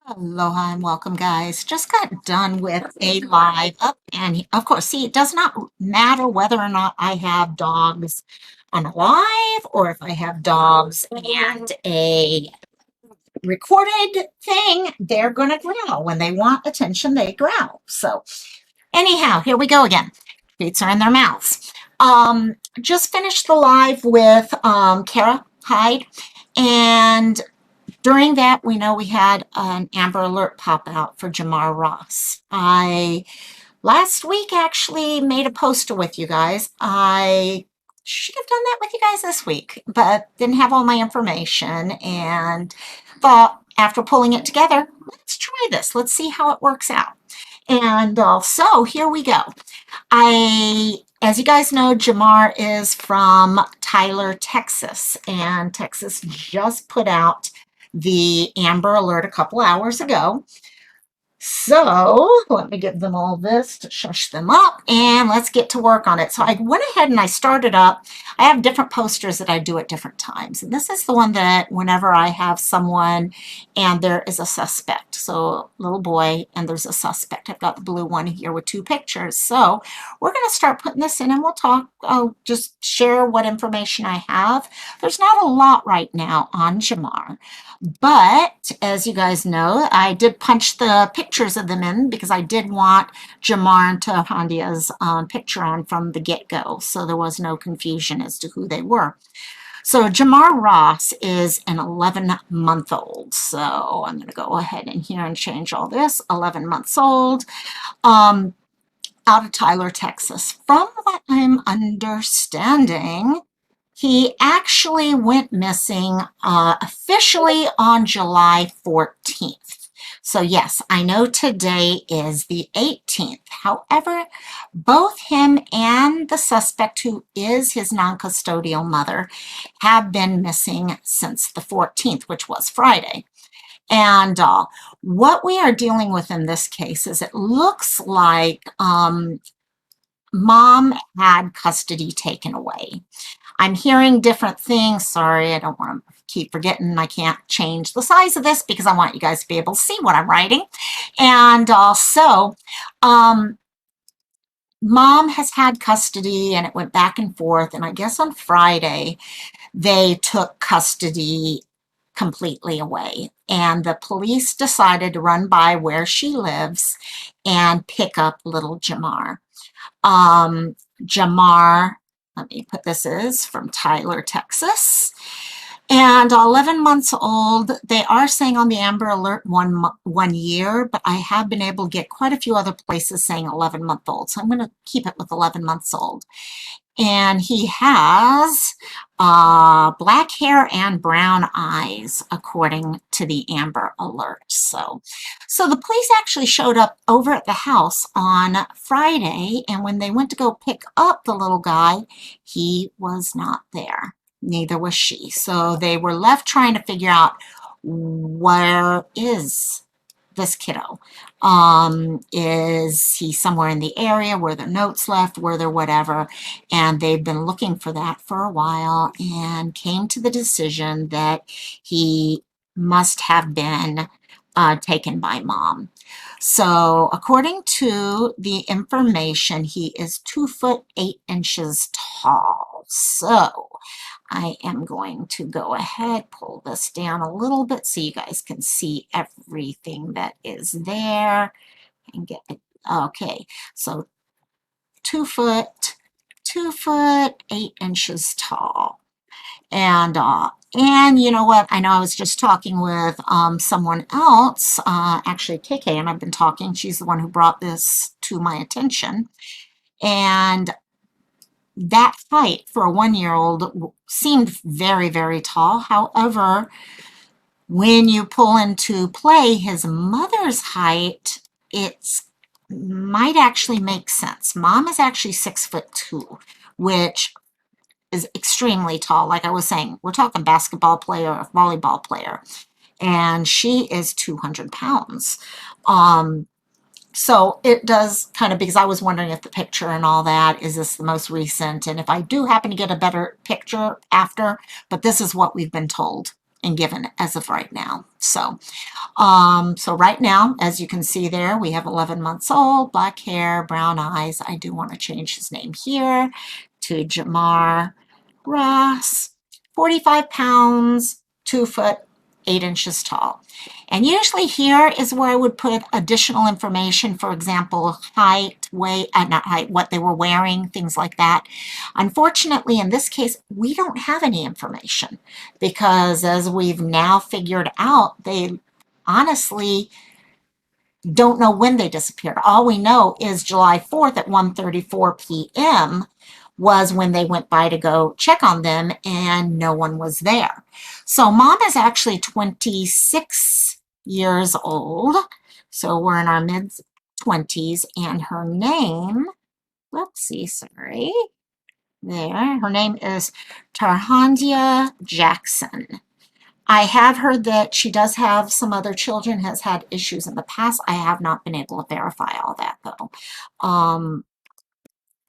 Aloha and welcome, guys. Just got done with a live up, and of course, see, it does not matter whether or not I have dogs on a live or if I have dogs and a recorded thing, they're gonna growl. When they want attention, they growl. So, anyhow, here we go again. Treats are in their mouths. Just finished the live with Kara Hyde, and during that, we know we had an Amber Alert pop out for Jamar Ross. I last week actually made a poster with you guys. I should have done that with you guys this week, but didn't have all my information and thought after pulling it together, let's try this. Let's see how it works out. And so here we go. As you guys know, Jamar is from Tyler, Texas, and Texas just put out the Amber Alert a couple hours ago. So let me give them all this to shush them up and let's get to work on it. So I went ahead and I started up. I have different posters that I do at different times. And this is the one that whenever I have someone and there is a suspect. So little boy and there's a suspect. I've got the blue one here with two pictures. So we're going to start putting this in and we'll talk. I'll just share what information I have. There's not a lot right now on Jamar. But as you guys know, I did punch the pictures of them in because I did want Jamar and Tarhondia's picture on from the get-go, so there was no confusion as to who they were. So Jamar Ross is an 11-month-old. So I'm going to go ahead in here and change all this. 11 months old, out of Tyler, Texas. From what I'm understanding, he actually went missing officially on July 14th. So yes, I know today is the 18th. However, both him and the suspect, who is his non-custodial mother, have been missing since the 14th, which was Friday. And what we are dealing with in this case is it looks like mom had custody taken away. I'm hearing different things. Sorry, I don't want to keep forgetting I can't change the size of this because I want you guys to be able to see what I'm writing. And also, mom has had custody and it went back and forth. And I guess on Friday, they took custody completely away. And the police decided to run by where she lives and pick up little Jamar. Jamar, let me put this is from Tyler, Texas. And 11 months old. They are saying on the Amber Alert 1 year, but I have been able to get quite a few other places saying 11-month-old. So I'm going to keep it with 11 months old. And he has black hair and brown eyes, according to the Amber Alert. So the police actually showed up over at the house on Friday, and when they went to go pick up the little guy, he was not there. Neither was she. So they were left trying to figure out, where is this kiddo? Is he somewhere in the area? Were there notes left? Were there whatever? And they've been looking for that for a while and came to the decision that he must have been taken by mom. So according to the information, he is 2 foot 8 inches tall. So I am going to go ahead, pull this down a little bit so you guys can see everything that is there and get it. Okay, so 2 foot, 8 inches tall. And you know what? I know I was just talking with someone else, actually KK, and I've been talking. She's the one who brought this to my attention. And that height for a 1-year-old seemed very, very tall. However, when you pull into play his mother's height, it might actually make sense. Mom is actually 6'2", which is extremely tall. Like I was saying, we're talking basketball player or volleyball player, and she is 200 pounds. So it does kind of, because I was wondering if the picture and all that, is this the most recent? And if I do happen to get a better picture after, but this is what we've been told and given as of right now. So right now, as you can see there, we have 11 months old, black hair, brown eyes. I do want to change his name here to Jamar Ross, 45 pounds, 2 foot, 8 inches tall. And usually here is where I would put additional information, for example, height, weight, not height, what they were wearing, things like that. Unfortunately, in this case, we don't have any information because as we've now figured out, they honestly don't know when they disappeared. All we know is July 4th at 1:34 p.m. was when they went by to go check on them and no one was there. So mom is actually 26 years old. So we're in our mid 20s and her name, let's see, sorry, there, her name is Tarhondia Jackson. I have heard that she does have some other children, has had issues in the past. I have not been able to verify all that though.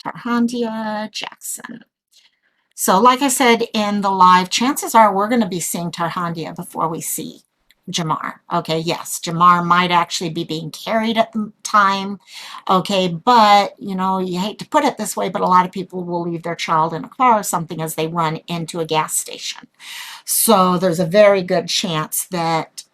Tarhondia Jackson. So like I said in the live, chances are we're going to be seeing Tarhondia before we see Jamar. Okay, yes, Jamar might actually be being carried at the time. Okay, but you know, you hate to put it this way, but a lot of people will leave their child in a car or something as they run into a gas station. So there's a very good chance that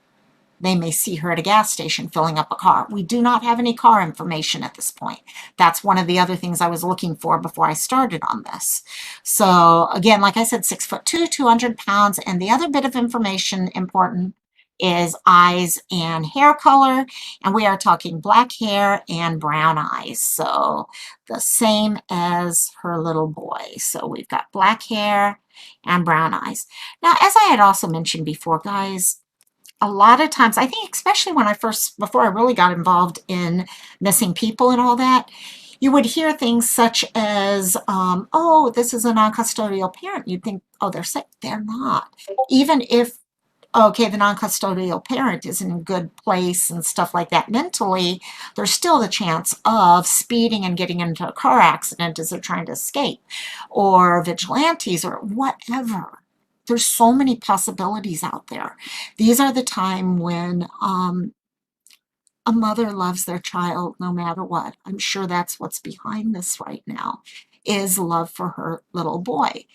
they may see her at a gas station filling up a car. We do not have any car information at this point. That's one of the other things I was looking for before I started on this. So again, like I said, 6'2", 200 pounds. And the other bit of information important is eyes and hair color. And we are talking black hair and brown eyes. So the same as her little boy. So we've got black hair and brown eyes. Now, as I had also mentioned before, guys, a lot of times, I think especially when before I really got involved in missing people and all that, you would hear things such as, oh, this is a non-custodial parent. You'd think, oh, they're sick. They're not. Even if, okay, the non-custodial parent is in a good place and stuff like that mentally, there's still the chance of speeding and getting into a car accident as they're trying to escape, or vigilantes or whatever. There's so many possibilities out there. These are the time when a mother loves their child no matter what. I'm sure that's what's behind this right now, is love for her little boy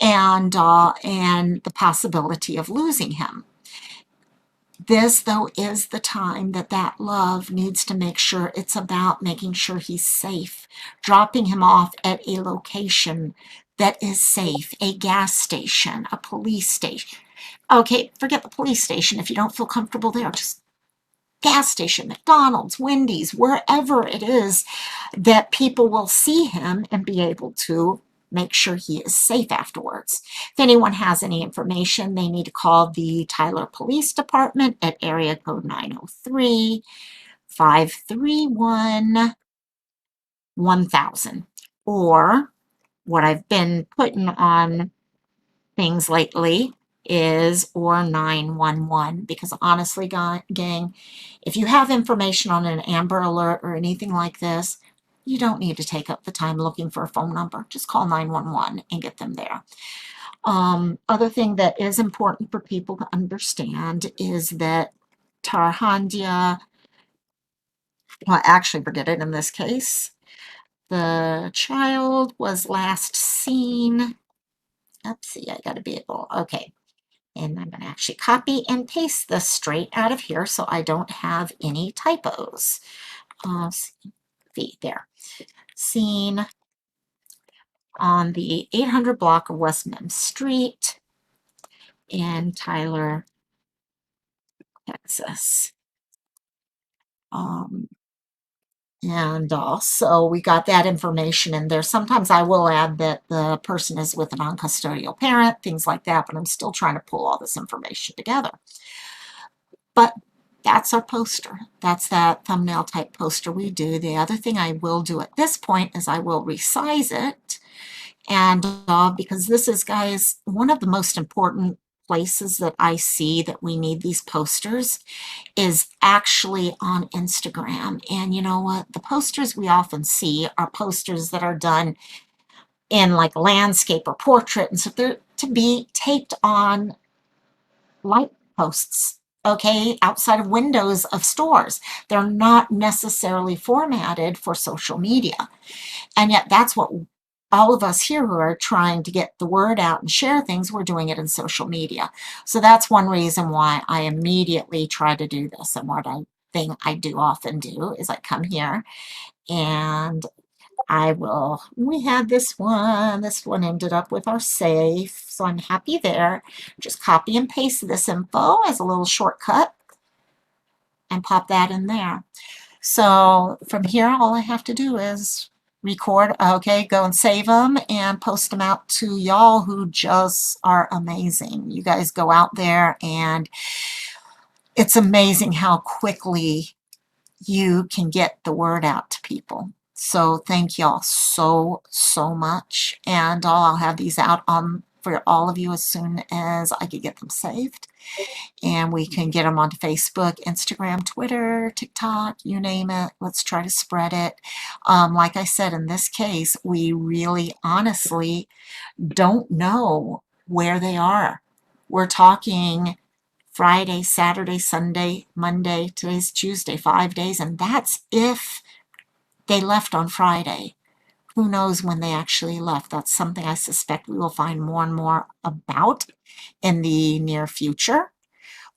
and the possibility of losing him. This, though, is the time that that love needs to make sure it's about making sure he's safe, dropping him off at a location that is safe, a gas station, a police station. Okay, forget the police station. If you don't feel comfortable there, just gas station, McDonald's, Wendy's, wherever it is that people will see him and be able to make sure he is safe afterwards. If anyone has any information, they need to call the Tyler Police Department at area code 903-531-1000. Or what I've been putting on things lately is or 911, because honestly, gang, if you have information on an Amber Alert or anything like this, you don't need to take up the time looking for a phone number. Just call 911 and get them there. Other thing that is important for people to understand is that Tarhondia, well, actually, forget it in this case. The child was last seen, oopsie, I gotta be able, okay. And I'm going to actually copy and paste this straight out of here so I don't have any typos. There. Seen on the 800 block of West Mem Street in Tyler, Texas. And so we got that information in there. Sometimes I will add that the person is with a non-custodial parent, things like that, but I'm still trying to pull all this information together. But that's our poster. That's that thumbnail type poster we do. The other thing I will do at this point is I will resize it. And because this is, guys, one of the most important places that I see that we need these posters is actually on Instagram. And you know what? The posters we often see are posters that are done in like landscape or portrait, and so they're to be taped on light posts, okay, outside of windows of stores. They're not necessarily formatted for social media. And yet that's what all of us here who are trying to get the word out and share things, we're doing it in social media. So that's one reason why I immediately try to do this. And what I do often do is I come here and we had this one ended up with our safe, so I'm happy there. Just copy and paste this info as a little shortcut and pop that in there. So from here, all I have to do is record, okay, go and save them and post them out to y'all who just are amazing. You guys go out there and it's amazing how quickly you can get the word out to people. So thank y'all so, so much. And I'll have these out on for all of you as soon as I can get them saved. And we can get them onto Facebook, Instagram, Twitter, TikTok, you name it. Let's try to spread it. Like I said, in this case, we really honestly don't know where they are. We're talking Friday, Saturday, Sunday, Monday, today's Tuesday, 5 days, and that's if they left on Friday. Who knows when they actually left? That's something I suspect we will find more and more about in the near future.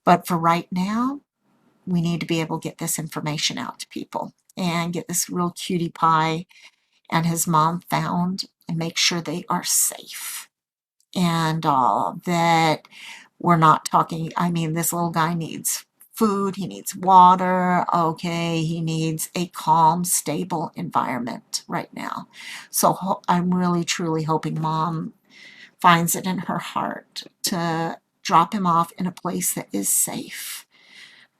But for right now, we need to be able to get this information out to people and get this real cutie pie and his mom found and make sure they are safe. And that we're not talking, I mean, this little guy needs food, he needs water, okay, he needs a calm, stable environment right now. So I'm really, truly hoping mom finds it in her heart to drop him off in a place that is safe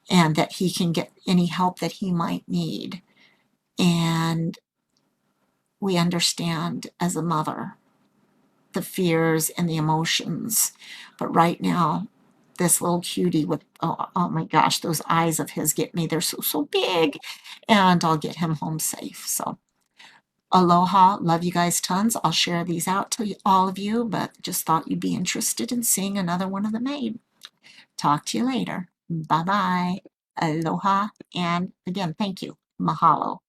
and that he can get any help that he might need. And we understand as a mother the fears and the emotions. But right now, this little cutie with, oh my gosh, those eyes of his get me. They're so, so big. And I'll get him home safe. So aloha. Love you guys tons. I'll share these out to all of you, but just thought you'd be interested in seeing another one of the made. Talk to you later. Bye-bye. Aloha. And again, thank you. Mahalo.